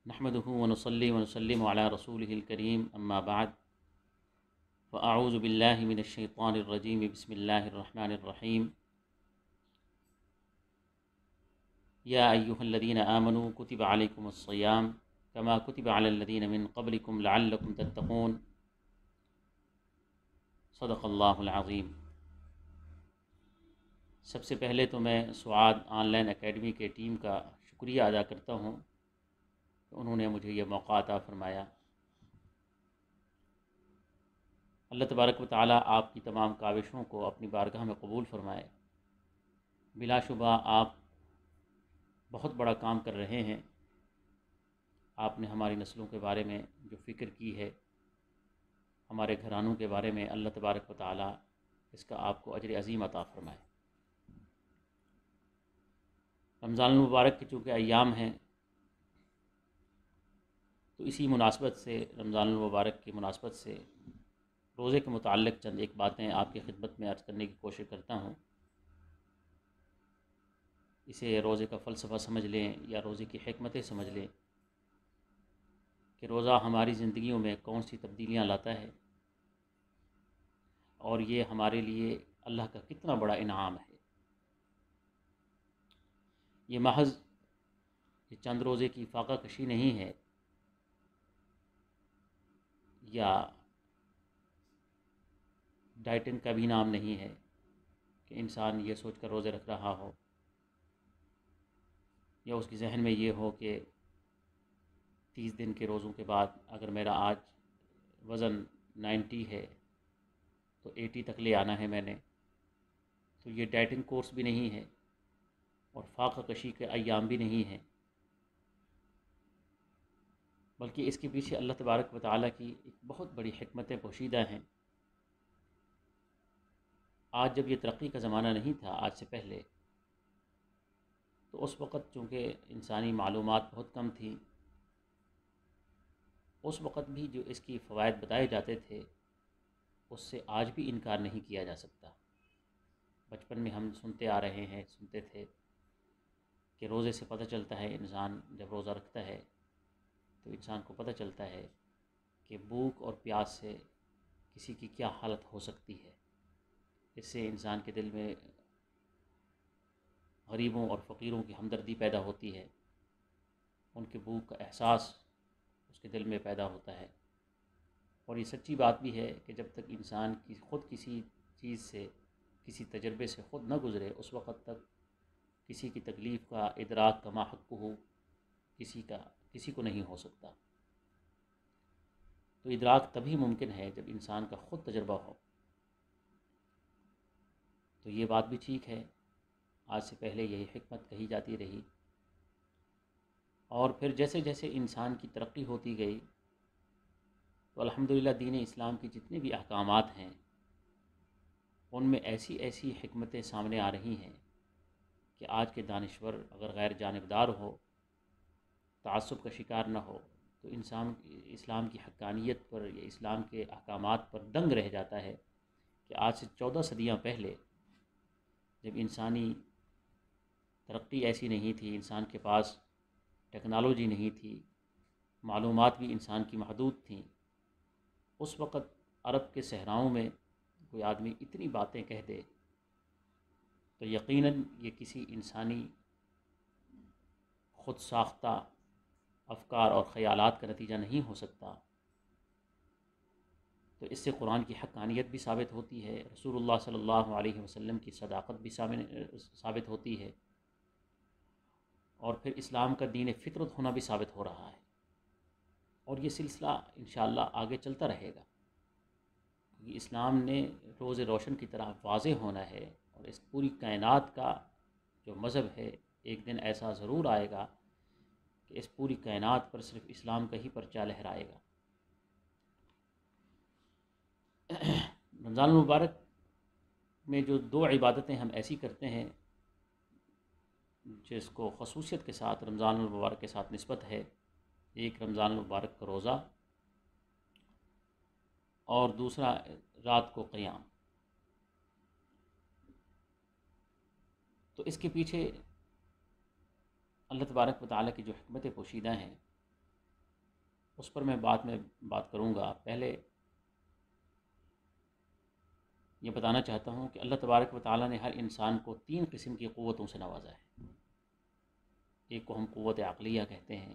نحمده ونصلي ونسلم على رسوله الكريم أما بعد فأعوذ بالله من الشيطان الرجيم بسم الله الرحمن الرحيم يا أيها الذين آمنوا كتب عليكم الصيام كما كتب على الذين من قبلكم لعلكم تتقون صدق اللہ العظیم۔ سب سے پہلے تو میں سعاد آن لائن اکیڈمی کے ٹیم کا شکریہ ادا کرتا ہوں کہ انہوں نے مجھے یہ موقع عطا فرمایا۔ اللہ تبارک و تعالیٰ آپ کی تمام کاوشوں کو اپنی بارگاہ میں قبول فرمائے۔ بلا شبہ آپ بہت بڑا کام کر رہے ہیں۔ آپ نے ہماری نسلوں کے بارے میں جو فکر کی ہے، ہمارے گھرانوں کے بارے میں، اللہ تبارک و تعالیٰ اس کا آپ کو اجر عظیم عطا فرمائے۔ رمضان المبارک کے چونکہ ایام ہیں، تو اسی مناسبت سے، رمضان المبارک کی مناسبت سے روزے کے متعلق چند ایک باتیں آپ کی خدمت میں عرض کرنے کی کوشش کرتا ہوں۔ اسے روزے کا فلسفہ سمجھ لیں یا روزے کی حکمتیں سمجھ لیں کہ روزہ ہماری زندگیوں میں کون سی تبدیلیاں لاتا ہے، اور یہ ہمارے لیے اللہ کا کتنا بڑا انعام ہے۔ یہ محض یہ چند روزے کی فاقہ کشی نہیں ہے، یا ڈائٹنگ کا بھی نام نہیں ہے کہ انسان یہ سوچ کر روزے رکھ رہا ہو، یا اس کے ذہن میں یہ ہو کہ 30 دن کے روزوں کے بعد اگر میرا آج وزن 90 ہے تو 80 تک لے آنا ہے میں نے۔ تو یہ ڈائٹنگ کورس بھی نہیں ہے اور فاقہ کشی کے ایام بھی نہیں ہیں، بلکہ اس کے پیچھے اللہ تبارک و تعالیٰ کی ایک بہت بڑی حکمتیں پوشیدہ ہیں۔ آج جب یہ ترقی کا زمانہ نہیں تھا، آج سے پہلے، تو اس وقت چونکہ انسانی معلومات بہت کم تھیں، اس وقت بھی جو اس کی فوائد بتائے جاتے تھے اس سے آج بھی انکار نہیں کیا جا سکتا۔ بچپن میں ہم سنتے تھے کہ روزے سے پتہ چلتا ہے، انسان جب روزہ رکھتا ہے تو انسان کو پتہ چلتا ہے کہ بھوک اور پیاس سے کسی کی کیا حالت ہو سکتی ہے۔ اس سے انسان کے دل میں غریبوں اور فقیروں کی ہمدردی پیدا ہوتی ہے، ان کے بھوک کا احساس اس کے دل میں پیدا ہوتا ہے۔ اور یہ سچی بات بھی ہے کہ جب تک انسان خود کسی چیز سے، کسی تجربے سے خود نہ گزرے، اس وقت تک کسی کی تکلیف کا ادراک کا ماحق ہو کسی کو نہیں ہو سکتا۔ تو ادراک تبھی ممکن ہے جب انسان کا خود تجربہ ہو۔ تو یہ بات بھی ٹھیک ہے، آج سے پہلے یہی حکمت کہی جاتی رہی، اور پھر جیسے جیسے انسان کی ترقی ہوتی گئی تو الحمدللہ دین اسلام کی جتنے بھی احکامات ہیں ان میں ایسی ایسی حکمتیں سامنے آ رہی ہیں کہ آج کے دانشور اگر غیر جانبدار ہو، تعصب کا شکار نہ ہو، تو انسان اسلام کی حقانیت پر یا اسلام کے احکامات پر دنگ رہ جاتا ہے کہ آج سے 14 صدیاں پہلے جب انسانی ترقی ایسی نہیں تھی، انسان کے پاس ٹیکنالوجی نہیں تھی، معلومات بھی انسان کی محدود تھیں، اس وقت عرب کے صحراؤں میں کوئی آدمی اتنی باتیں کہہ دے تو یقیناً یہ کسی انسانی خود ساختہ افکار اور خیالات کا نتیجہ نہیں ہو سکتا۔ تو اس سے قرآن کی حقانیت بھی ثابت ہوتی ہے، رسول اللہ صلی اللہ علیہ وسلم کی صداقت بھی ثابت ہوتی ہے، اور پھر اسلام کا دین فطرت ہونا بھی ثابت ہو رہا ہے۔ اور یہ سلسلہ انشاءاللہ آگے چلتا رہے گا، کیونکہ اسلام نے روز روشن کی طرح واضح ہونا ہے، اور اس پوری کائنات کا جو مذہب ہے ایک دن ایسا ضرور آئے گا کہ اس پوری کائنات پر صرف اسلام کا ہی پرچہ لہرائے گا۔ رمضان المبارک میں جو 2 عبادتیں ہم ایسی کرتے ہیں جس کو خصوصیت کے ساتھ رمضان المبارک کے ساتھ نسبت ہے، ایک رمضان المبارک کا روزہ، اور دوسرا رات کو قیام۔ تو اس کے پیچھے اللہ تبارک و تعالیٰ کی جو حکمتیں پوشیدہ ہیں اس پر میں بات کروں گا۔ پہلے یہ بتانا چاہتا ہوں کہ اللہ تبارک و تعالیٰ نے ہر انسان کو 3 قسم کی قوتوں سے نوازا ہے۔ ایک کو ہم قوت عقلیہ کہتے ہیں،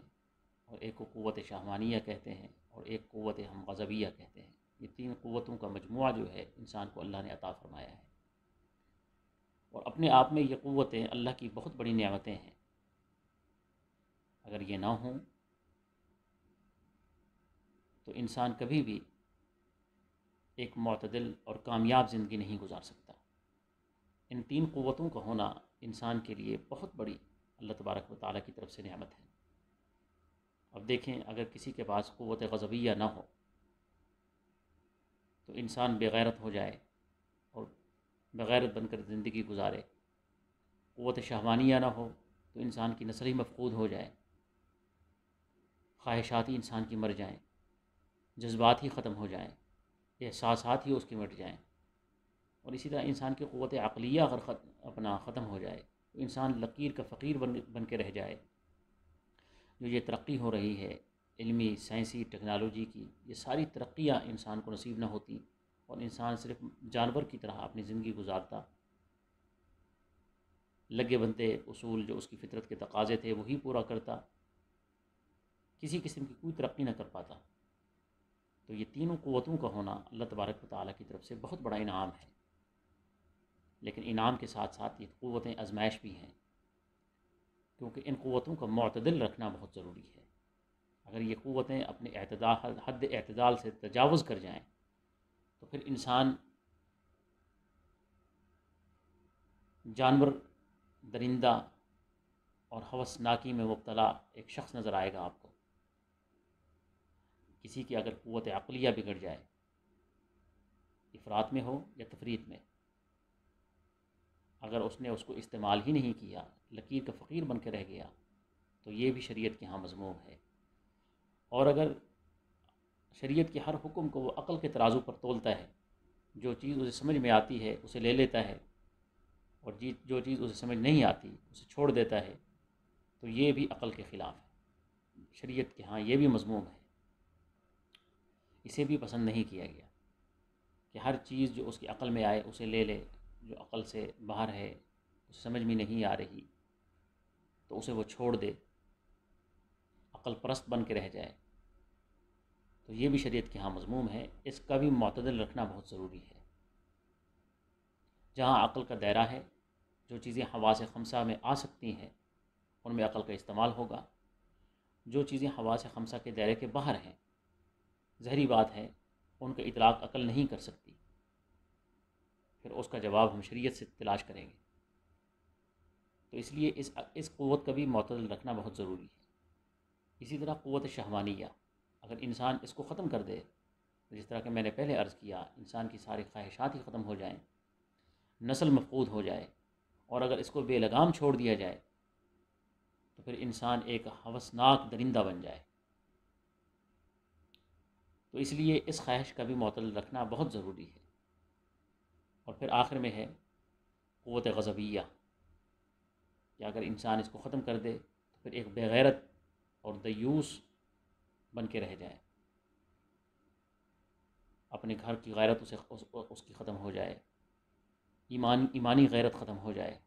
اور ایک کو قوت شہوانیہ کہتے ہیں، اور ایک قوت ہم غضبیہ کہتے ہیں۔ یہ 3 قوتوں کا مجموعہ جو ہے انسان کو اللہ نے عطا فرمایا ہے، اور اپنے آپ میں یہ قوتیں اللہ کی بہت بڑی نعمتیں ہیں۔ اگر یہ نہ ہوں تو انسان کبھی بھی ایک معتدل اور کامیاب زندگی نہیں گزار سکتا۔ ان 3 قوتوں کا ہونا انسان کے لیے بہت بڑی اللہ تبارک و تعالیٰ کی طرف سے نعمت ہے۔ اب دیکھیں، اگر کسی کے پاس قوت غضبیہ نہ ہو تو انسان بے غیرت ہو جائے اور بغیرت بن کر زندگی گزارے۔ قوت شہوانیہ نہ ہو تو انسان کی نسل ہی مفقود ہو جائے، خواہشات ہی انسان کی مر جائیں، جذبات ہی ختم ہو جائیں، احساسات ہی اس کی مٹ جائیں۔ اور اسی طرح انسان کی قوت عقلیہ اگر ختم ہو جائے تو انسان لکیر کا فقیر بن کے رہ جائے۔ جو یہ ترقی ہو رہی ہے علمی، سائنسی، ٹیکنالوجی کی، یہ ساری ترقیاں انسان کو نصیب نہ ہوتی اور انسان صرف جانور کی طرح اپنی زندگی گزارتا، لگے بنتے اصول جو اس کی فطرت کے تقاضے تھے وہی پورا کرتا، کسی قسم کی کوئی ترقی نہ کر پاتا۔ تو یہ تینوں قوتوں کا ہونا اللہ تبارک و تعالیٰ کی طرف سے بہت بڑا انعام ہے، لیکن انعام کے ساتھ ساتھ یہ قوتیں آزمائش بھی ہیں، کیونکہ ان قوتوں کا معتدل رکھنا بہت ضروری ہے۔ اگر یہ قوتیں اپنے حد اعتدال سے تجاوز کر جائیں تو پھر انسان جانور، درندہ اور ہوسناکی میں مبتلا ایک شخص نظر آئے گا آپ کو۔ کسی کی اگر قوت عقلیہ بگڑ جائے، افراط میں ہو یا تفریط میں، اگر اس نے اس کو استعمال ہی نہیں کیا، لکیر کا فقیر بن کے رہ گیا، تو یہ بھی شریعت کے ہاں مذموم ہے۔ اور اگر شریعت کے ہر حکم کو وہ عقل کے ترازو پر تولتا ہے، جو چیز اسے سمجھ میں آتی ہے اسے لے لیتا ہے، اور جو چیز اسے سمجھ نہیں آتی اسے چھوڑ دیتا ہے، تو یہ بھی عقل کے خلاف ہے۔ شریعت کے ہاں یہ بھی مذموم ہے، اسے بھی پسند نہیں کیا گیا کہ ہر چیز جو اس کی عقل میں آئے اسے لے لے، جو عقل سے باہر ہے، اسے سمجھ میں نہیں آ رہی تو اسے وہ چھوڑ دے، عقل پرست بن کے رہ جائے۔ تو یہ بھی شریعت کے ہاں مذموم ہے، اس کا بھی معتدل رکھنا بہت ضروری ہے۔ جہاں عقل کا دائرہ ہے، جو چیزیں حواس خمسہ میں آ سکتی ہیں ان میں عقل کا استعمال ہوگا۔ جو چیزیں حواس خمسہ کے دائرے کے باہر ہیں، ظاہری بات ہے ان کا اطلاق عقل نہیں کر سکتی، پھر اس کا جواب ہم شریعت سے تلاش کریں گے۔ تو اس لیے اس قوت کا بھی معتدل رکھنا بہت ضروری ہے۔ اسی طرح قوت شہوانیہ، اگر انسان اس کو ختم کر دے، جس طرح کہ میں نے پہلے عرض کیا، انسان کی ساری خواہشات ہی ختم ہو جائیں، نسل مفقود ہو جائے، اور اگر اس کو بے لگام چھوڑ دیا جائے تو پھر انسان ایک ہوسناک درندہ بن جائے۔ تو اس لیے اس خواہش کا بھی معتدل رکھنا بہت ضروری ہے۔ اور پھر آخر میں ہے قوت غضبیہ، کہ اگر انسان اس کو ختم کر دے تو پھر ایک بے غیرت اور دیوس بن کے رہ جائے، اپنے گھر کی غیرت اس کی ختم ہو جائے، ایمانی غیرت ختم ہو جائے۔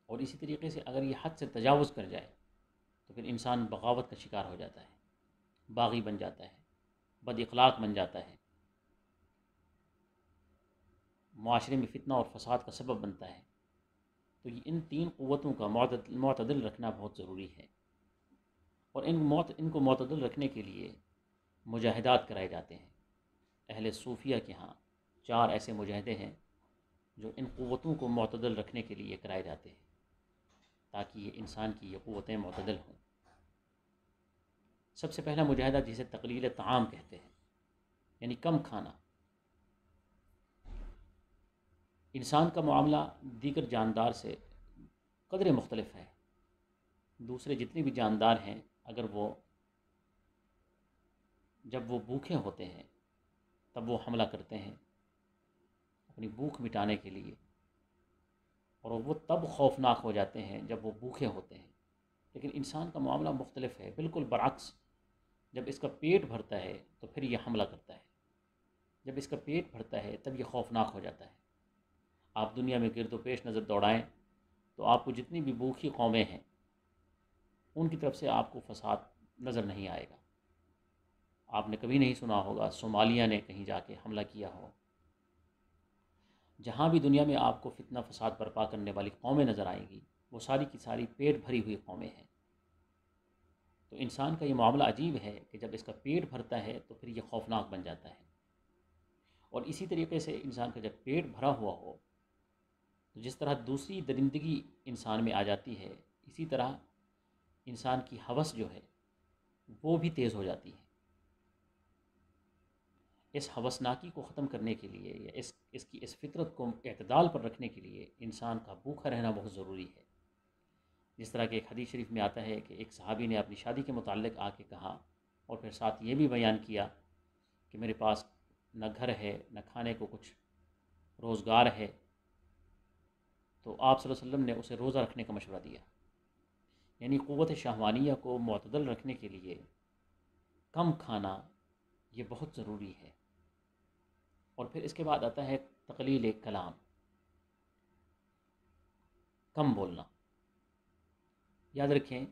اور اسی طریقے سے اگر یہ حد سے تجاوز کر جائے تو پھر انسان بغاوت کا شکار ہو جاتا ہے، باغی بن جاتا ہے، بد اخلاق بن جاتا ہے، معاشرے میں فتنہ اور فساد کا سبب بنتا ہے۔ تو ان 3 قوتوں کا معتدل رکھنا بہت ضروری ہے، اور ان کو معتدل رکھنے کے لیے مجاہدات کرائے جاتے ہیں۔ اہل صوفیہ کے ہاں 4 ایسے مجاہدے ہیں جو ان قوتوں کو معتدل رکھنے کے لیے کرائے جاتے ہیں، تاکہ یہ انسان کی یہ قوتیں معتدل ہوں۔ سب سے پہلا مجاہدہ جسے تقلیل طعام کہتے ہیں، یعنی کم کھانا۔ انسان کا معاملہ دیگر جاندار سے قدرے مختلف ہے۔ دوسرے جتنے بھی جاندار ہیں، اگر جب وہ بھوکے ہوتے ہیں تب وہ حملہ کرتے ہیں اپنی بھوک مٹانے کے لیے، اور وہ تب خوفناک ہو جاتے ہیں جب وہ بھوکے ہوتے ہیں۔ لیکن انسان کا معاملہ مختلف ہے، بالکل برعکس۔ جب اس کا پیٹ بھرتا ہے تو پھر یہ حملہ کرتا ہے، جب اس کا پیٹ بھرتا ہے تب یہ خوفناک ہو جاتا ہے۔ آپ دنیا میں گرد و پیش نظر دوڑائیں تو آپ کو جتنی بھی بھوکی قومیں ہیں ان کی طرف سے آپ کو فساد نظر نہیں آئے گا۔ آپ نے کبھی نہیں سنا ہوگا صومالیہ نے کہیں جا کے حملہ کیا ہو۔ جہاں بھی دنیا میں آپ کو فتنہ فساد برپا کرنے والی قومیں نظر آئیں گی وہ ساری کی ساری پیٹ بھری ہوئی قومیں ہیں۔ تو انسان کا یہ معاملہ عجیب ہے کہ جب اس کا پیٹ بھرتا ہے تو پھر یہ خوفناک بن جاتا ہے، اور اسی طریقے سے انسان کا جب پیٹ بھرا ہوا ہو تو جس طرح دوسری درندگی انسان میں آ جاتی ہے، اسی طرح انسان کی ہوس جو ہے وہ بھی تیز ہو جاتی ہے۔ اس ہوسناکی کو ختم کرنے کے لیے یا اس فطرت کو اعتدال پر رکھنے کے لیے انسان کا بھوکا رہنا بہت ضروری ہے۔ جس طرح کہ ایک حدیث شریف میں آتا ہے کہ ایک صحابی نے اپنی شادی کے متعلق آ کے کہا اور پھر ساتھ یہ بھی بیان کیا کہ میرے پاس نہ گھر ہے نہ کھانے کو کچھ روزگار ہے، تو آپ صلی اللہ علیہ وسلم نے اسے روزہ رکھنے کا مشورہ دیا۔ یعنی قوت شہوانیہ کو معتدل رکھنے کے لیے کم کھانا یہ بہت ضروری ہے۔ اور پھر اس کے بعد آتا ہے تقلیل کلام، کم بولنا۔ یاد رکھیں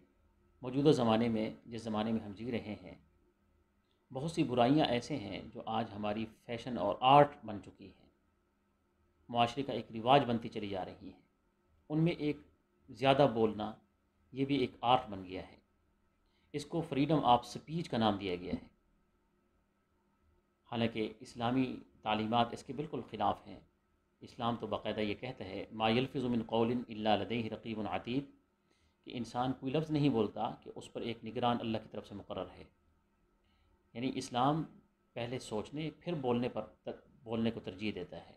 موجودہ زمانے میں، جس زمانے میں ہم جی رہے ہیں، بہت سی برائیاں ایسے ہیں جو آج ہماری فیشن اور آرٹ بن چکی ہیں، معاشرے کا ایک رواج بنتی چلی جا رہی ہیں۔ ان میں ایک زیادہ بولنا یہ بھی ایک آرٹ بن گیا ہے۔ اس کو فریڈم آف سپیچ کا نام دیا گیا ہے، حالانکہ اسلامی تعلیمات اس کے بالکل خلاف ہیں۔ اسلام تو باقاعدہ یہ کہتا ہے ما یلفظ من قول الا لدیہ رقیب عتید، کہ انسان کوئی لفظ نہیں بولتا کہ اس پر ایک نگران اللہ کی طرف سے مقرر ہے۔ یعنی اسلام پہلے سوچنے پھر بولنے کو ترجیح دیتا ہے۔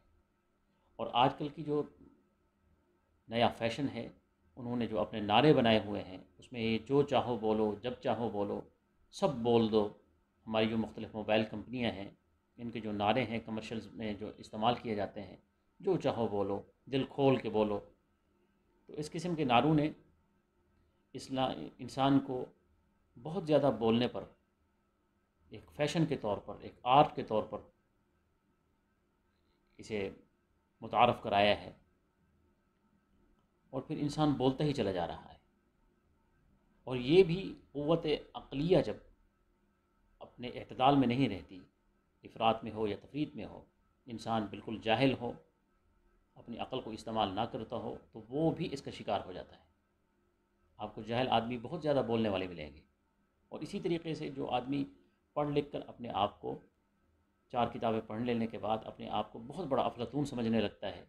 اور آج کل کی جو نیا فیشن ہے، انہوں نے جو اپنے نعرے بنائے ہوئے ہیں اس میں یہ جو چاہو بولو، جب چاہو بولو، سب بول دو۔ ہماری جو مختلف موبائل کمپنیاں ہیں ان کے جو نعرے ہیں کمرشلز میں جو استعمال کیے جاتے ہیں، جو چاہو بولو، دل کھول کے بولو، تو اس قسم کے نعروں نے انسان کو بہت زیادہ بولنے پر ایک فیشن کے طور پر، ایک آرٹ کے طور پر اسے متعارف کرایا ہے، اور پھر انسان بولتا ہی چلا جا رہا ہے۔ اور یہ بھی قوت عقلیہ جب اپنے اعتدال میں نہیں رہتی، افراط میں ہو یا تفریط میں ہو، انسان بالکل جاہل ہو، اپنی عقل کو استعمال نہ کرتا ہو، تو وہ بھی اس کا شکار ہو جاتا ہے۔ آپ کو جاہل آدمی بہت زیادہ بولنے والے ملیں گے، اور اسی طریقے سے جو آدمی پڑھ لکھ کر اپنے آپ کو 4 کتابیں پڑھ لینے کے بعد اپنے آپ کو بہت بڑا افلاطون سمجھنے لگتا ہے،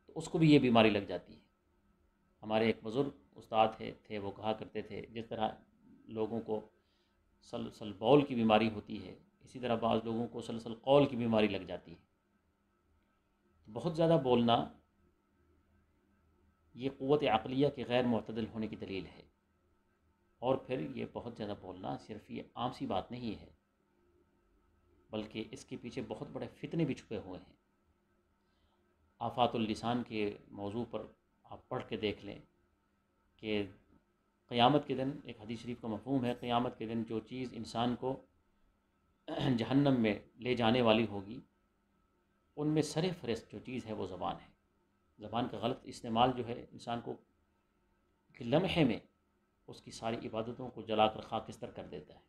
تو اس کو بھی یہ بیماری لگ جاتی ہے۔ ہمارے ایک بزرگ استاد تھے وہ کہا کرتے تھے جس طرح لوگوں کو سلسل بول کی بیماری ہوتی ہے، اسی طرح بعض لوگوں کو سلسل قول کی بیماری لگ جاتی ہے۔ بہت زیادہ بولنا یہ قوت عقلیہ کے غیر معتدل ہونے کی دلیل ہے۔ اور پھر یہ بہت زیادہ بولنا صرف یہ عام سی بات نہیں ہے، بلکہ اس کے پیچھے بہت بڑے فتنے بھی چھپے ہوئے ہیں۔ آفات اللسان کے موضوع پر آپ پڑھ کے دیکھ لیں کہ قیامت کے دن، ایک حدیث شریف کا مفہوم ہے، قیامت کے دن جو چیز انسان کو جہنم میں لے جانے والی ہوگی، ان میں سر فہرست جو چیز ہے وہ زبان ہے۔ زبان کا غلط استعمال جو ہے انسان کو ایک لمحے میں اس کی ساری عبادتوں کو جلا کر خاکستر کر دیتا ہے۔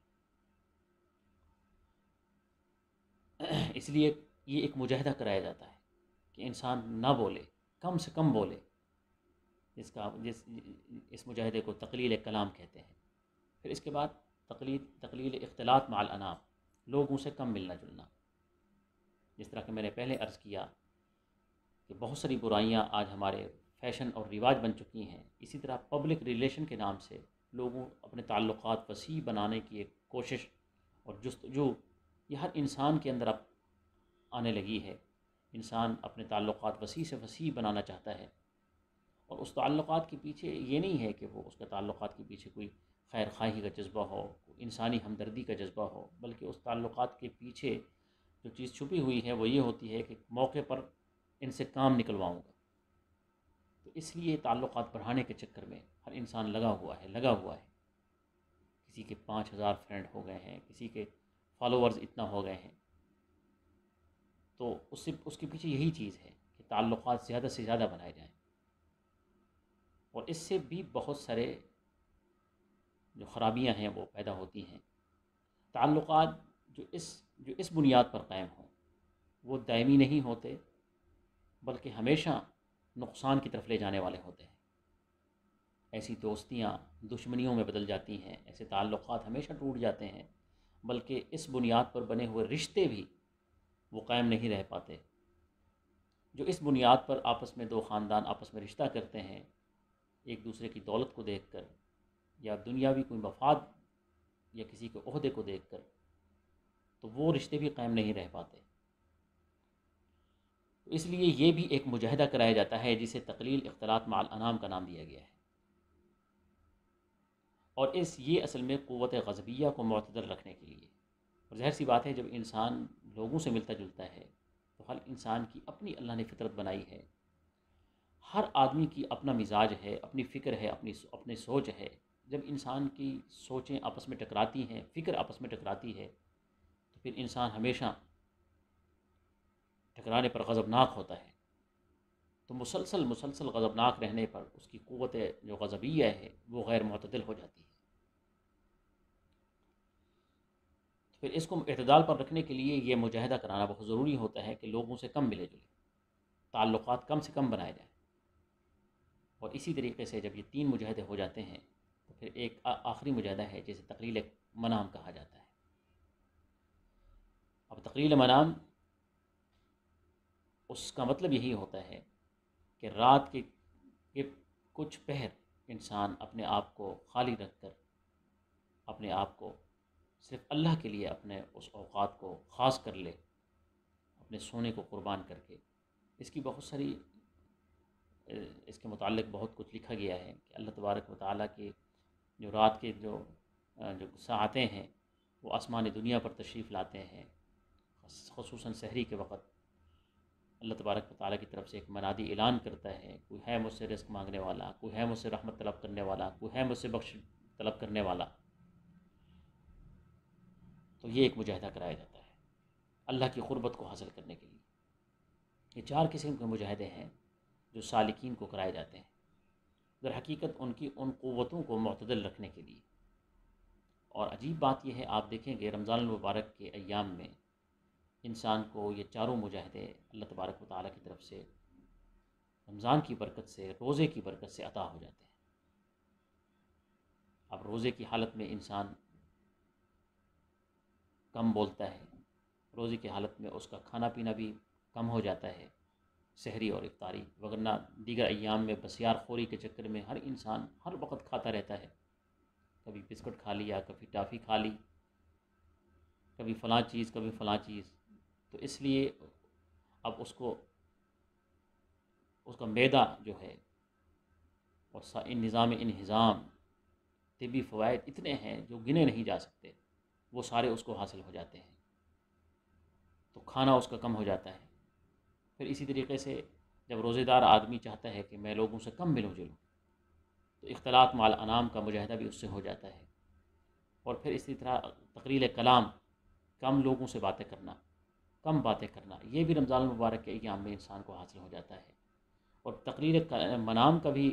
اس لیے یہ ایک مجاہدہ کرایا جاتا ہے کہ انسان نہ بولے، کم سے کم بولے، اس مجاہدے کو تقلیل کلام کہتے ہیں۔ پھر اس کے بعد تقلیل اختلاط مع الانام، لوگوں سے کم ملنا جلنا۔ جس طرح کہ میں نے پہلے عرض کیا کہ بہت ساری برائیاں آج ہمارے فیشن اور رواج بن چکی ہیں، اسی طرح پبلک ریلیشن کے نام سے لوگوں اپنے تعلقات وسیع بنانے کی ایک کوشش اور جستجو یہ ہر انسان کے اندر اب آنے لگی ہے۔ انسان اپنے تعلقات وسیع سے وسیع بنانا چاہتا ہے، اور اس تعلقات کے پیچھے یہ نہیں ہے کہ وہ اس کے تعلقات کے پیچھے کوئی خیر خواہی کا جذبہ ہو، انسانی ہمدردی کا جذبہ ہو، بلکہ اس تعلقات کے پیچھے جو چیز چھپی ہوئی ہے وہ یہ ہوتی ہے کہ موقع پر ان سے کام نکلواؤں گا۔ تو اس لیے تعلقات بڑھانے کے چکر میں ہر انسان لگا ہوا ہے۔ کسی کے 5,000 فرینڈ ہو گئے ہیں، کسی کے فالوورز اتنا ہو گئے ہیں، تو اس کے پیچھے یہی چیز ہے کہ تعلقات زیادہ سے زیادہ بنائے جائیں، اور اس سے بھی بہت سارے جو خرابیاں ہیں وہ پیدا ہوتی ہیں۔ تعلقات جو اس بنیاد پر قائم ہوں وہ دائمی نہیں ہوتے، بلکہ ہمیشہ نقصان کی طرف لے جانے والے ہوتے ہیں۔ ایسی دوستیاں دشمنیوں میں بدل جاتی ہیں، ایسے تعلقات ہمیشہ ٹوٹ جاتے ہیں، بلکہ اس بنیاد پر بنے ہوئے رشتے بھی وہ قائم نہیں رہ پاتے۔ جو اس بنیاد پر آپس میں دو خاندان آپس میں رشتہ کرتے ہیں، ایک دوسرے کی دولت کو دیکھ کر یا دنیاوی کوئی مفاد یا کسی کے عہدے کو دیکھ کر، تو وہ رشتے بھی قائم نہیں رہ پاتے۔ تو اس لیے یہ بھی ایک مجاہدہ کرایا جاتا ہے جسے تقلیل اختلاط مع الانام کا نام دیا گیا ہے، اور یہ اصل میں قوت غضبیہ کو معتدل رکھنے کے لیے۔ اور ظاہر سی بات ہے، جب انسان لوگوں سے ملتا جلتا ہے تو ہر انسان کی اپنی اللہ نے فطرت بنائی ہے، ہر آدمی کی اپنا مزاج ہے، اپنی فکر ہے، اپنی سوچ ہے۔ جب انسان کی سوچیں آپس میں ٹکراتی ہیں، فکر آپس میں ٹکراتی ہے، تو پھر انسان ہمیشہ ٹکرانے پر غضبناک ہوتا ہے۔ تو مسلسل غضبناک رہنے پر اس کی قوت جو غضبیہ ہے وہ غیر معتدل ہو جاتی ہے۔ پھر اس کو اعتدال پر رکھنے کے لیے یہ مجاہدہ کرانا بہت ضروری ہوتا ہے کہ لوگوں سے کم ملے جلے، تعلقات کم سے کم بنائے جائیں۔ اور اسی طریقے سے جب یہ 3 مجاہدے ہو جاتے ہیں تو پھر ایک آخری مجاہدہ ہے جسے تقلیل منام کہا جاتا ہے۔ اب تقلیل منام اس کا مطلب یہی ہوتا ہے کہ رات کے کچھ پہر انسان اپنے آپ کو خالی رکھ کر، اپنے آپ کو صرف اللہ کے لیے اپنے اس اوقات کو خاص کر لے، اپنے سونے کو قربان کر کے۔ اس کی بہت ساری اس کے متعلق بہت کچھ لکھا گیا ہے کہ اللہ تبارک و تعالیٰ کے جو رات کے جو ساعتیں ہیں وہ آسمان دنیا پر تشریف لاتے ہیں، خصوصاً سحری کے وقت اللہ تبارک و تعالیٰ کی طرف سے ایک منادی اعلان کرتا ہے، کوئی ہے مجھ سے رزق مانگنے والا، کوئی ہے مجھ سے رحمت طلب کرنے والا، کوئی ہے مجھ سے بخش طلب کرنے والا۔ تو یہ ایک مجاہدہ کرایا جاتا ہے اللہ کی قربت کو حاصل کرنے کے لیے۔ یہ 4 قسم کے مجاہدے ہیں جو سالکین کو کرائے جاتے ہیں، در حقیقت ان قوتوں کو معتدل رکھنے کے لیے۔ اور عجیب بات یہ ہے، آپ دیکھیں گے رمضان المبارک کے ایام میں انسان کو یہ 4 مجاہدے اللہ تبارک و تعالیٰ کی طرف سے رمضان کی برکت سے، روزے کی برکت سے عطا ہو جاتے ہیں۔ اب روزے کی حالت میں انسان کم بولتا ہے، روزے کی حالت میں اس کا کھانا پینا بھی کم ہو جاتا ہے، سحری اور افطاری، وگرنہ دیگر ایام میں بسیار خوری کے چکر میں ہر انسان ہر وقت کھاتا رہتا ہے، کبھی بسکٹ کھا لیا، کبھی ٹافی کھا لی، کبھی فلاں چیز، کبھی فلاں چیز۔ تو اس لیے اب اس کا معدہ جو ہے اور نظام انہضام، طبی فوائد اتنے ہیں جو گنے نہیں جا سکتے، وہ سارے اس کو حاصل ہو جاتے ہیں، تو کھانا اس کا کم ہو جاتا ہے۔ پھر اسی طریقے سے جب روزے دار آدمی چاہتا ہے کہ میں لوگوں سے کم ملوں جلوں، تو اختلاط مع الانام کا مجاہدہ بھی اس سے ہو جاتا ہے۔ اور پھر اسی طرح تقلیل کلام، کم لوگوں سے باتیں کرنا، کم باتیں کرنا، یہ بھی رمضان المبارک کے ایام میں انسان کو حاصل ہو جاتا ہے۔ اور تقلیل منام کا بھی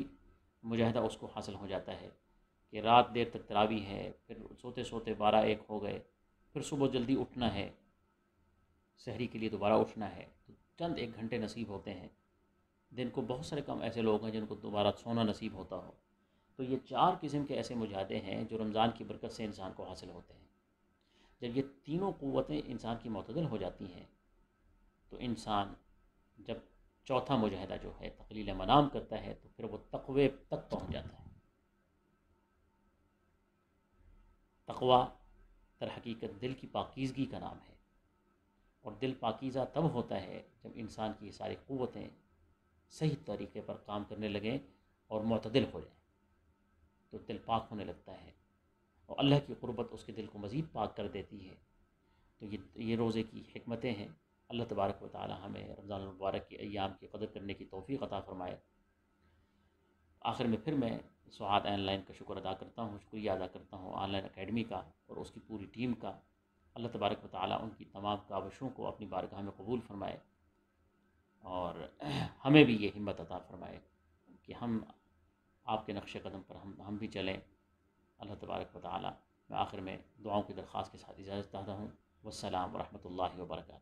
مجاہدہ اس کو حاصل ہو جاتا ہے کہ رات دیر تک تراویح ہے، پھر سوتے سوتے 12-1 ہو گئے، پھر صبح جلدی اٹھنا ہے، سحری کے لیے دوبارہ اٹھنا ہے، تو چند 1 گھنٹے نصیب ہوتے ہیں۔ دن کو بہت سارے کم ایسے لوگ ہیں جن کو دوبارہ سونا نصیب ہوتا ہو۔ تو یہ 4 قسم کے ایسے مجاہدے ہیں جو رمضان کی برکت سے انسان کو حاصل ہوتے ہیں۔ جب یہ تینوں قوتیں انسان کی معتدل ہو جاتی ہیں تو انسان جب چوتھا مجاہدہ جو ہے تقلیل منام کرتا ہے تو پھر وہ تقوی تک پہنچ جاتا ہے۔ تقوی در حقیقت دل کی پاکیزگی کا نام ہے، اور دل پاکیزہ تب ہوتا ہے جب انسان کی یہ ساری قوتیں صحیح طریقے پر کام کرنے لگیں اور معتدل ہو جائیں، تو دل پاک ہونے لگتا ہے اور اللہ کی قربت اس کے دل کو مزید پاک کر دیتی ہے۔ تو یہ روزے کی حکمتیں ہیں۔ اللہ تبارک و تعالی ہمیں رمضان المبارک کے ایام کی قدر کرنے کی توفیق عطا فرمائے۔ آخر میں پھر میں سعاد آن لائن کا شکر ادا کرتا ہوں، شکریہ ادا کرتا ہوں آن لائن اکیڈمی کا اور اس کی پوری ٹیم کا۔ اللہ تبارک و تعالیٰ ان کی تمام کاوشوں کو اپنی بارگاہ میں قبول فرمائے، اور ہمیں بھی یہ ہمت عطا فرمائے کہ ہم آپ کے نقش قدم پر ہم بھی چلیں۔ اللہ تبارک و تعالیٰ، میں آخر میں دعاؤں کی درخواست کے ساتھ اجازت چاہتا ہوں۔ والسلام ورحمۃ اللہ وبرکاتہ۔